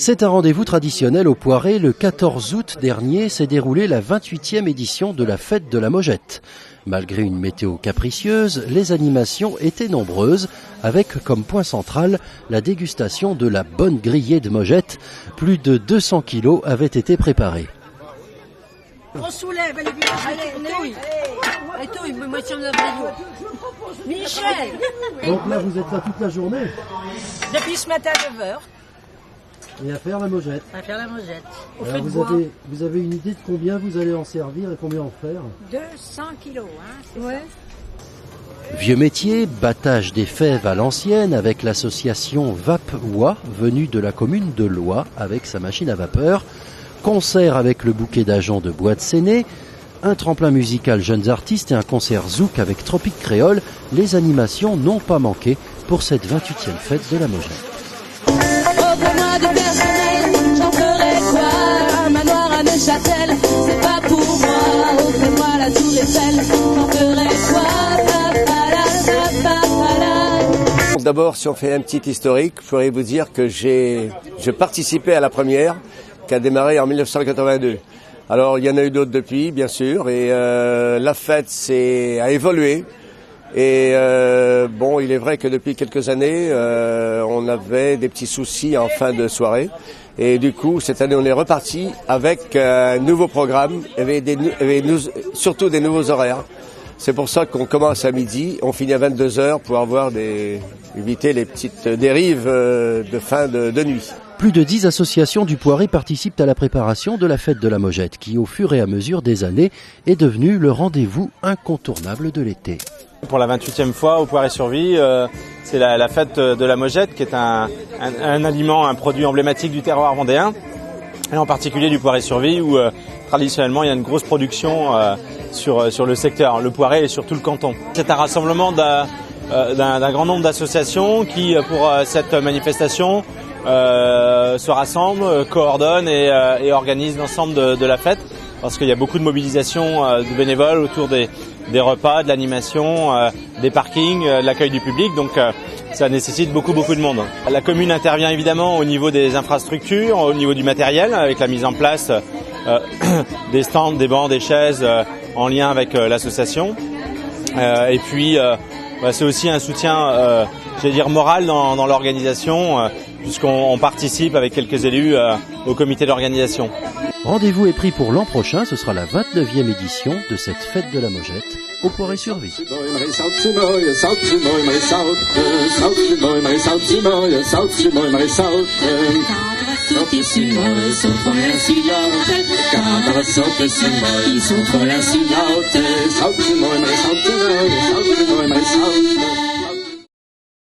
C'est un rendez-vous traditionnel au Poiré. Le 14 août dernier s'est déroulée la 28e édition de la fête de la Mogette. Malgré une météo capricieuse, les animations étaient nombreuses, avec comme point central la dégustation de la bonne grillée de Mogette. Plus de 200 kilos avaient été préparés. On soulève les Michel. Donc là, vous êtes là toute la journée Depuis ce matin à 9h. et à faire la Mogette. À faire la Mogette. Alors vous avez une idée de combien vous allez en servir et combien en faire? 200 kilos, hein, ouais. Vieux métier, battage des fèves à l'ancienne avec l'association VAP-OIA, venue de la commune de Loie avec sa machine à vapeur. Concert avec le bouquet d'agents de Bois de Séné, un tremplin musical jeunes artistes et un concert zouk avec Tropique Créole. Les animations n'ont pas manqué pour cette 28e fête de la Mogette. Offre-moi du personnel, j'en ferai quoi? Un manoir à Neuchâtel, c'est pas pour moi. Offre-moi la tour Eiffel, j'en ferai quoi? D'abord, si on fait un petit historique, je pourrais vous dire que j'ai participé à la première qui a démarré en 1982. Alors, il y en a eu d'autres depuis, bien sûr, et la fête a évolué. Et bon, il est vrai que depuis quelques années, on avait des petits soucis en fin de soirée. Et du coup, cette année, on est reparti avec un nouveau programme, surtout des nouveaux horaires. C'est pour ça qu'on commence à midi, on finit à 22h pour éviter les petites dérives de fin de nuit. Plus de 10 associations du Poiré participent à la préparation de la fête de la Mogette, qui au fur et à mesure des années est devenue le rendez-vous incontournable de l'été. Pour la 28e fois au Poiré-sur-Vie, c'est la fête de la Mogette qui est un aliment, un produit emblématique du terroir vendéen, et en particulier du Poiré-sur-Vie où traditionnellement il y a une grosse production sur le secteur, le Poiré et sur tout le canton. C'est un rassemblement d'un grand nombre d'associations qui, pour cette manifestation, se rassemblent, coordonnent et organisent l'ensemble de la fête, parce qu'il y a beaucoup de mobilisation de bénévoles autour des repas, de l'animation, des parkings, de l'accueil du public, donc ça nécessite beaucoup de monde. La commune intervient évidemment au niveau des infrastructures, au niveau du matériel, avec la mise en place des stands, des bancs, des chaises en lien avec l'association. Et puis c'est aussi un soutien, moral dans l'organisation, puisqu'on participe avec quelques élus au comité d'organisation. Rendez-vous est pris pour l'an prochain, ce sera la 29e édition de cette fête de la Mogette au Poiré-sur-Vie. Salve,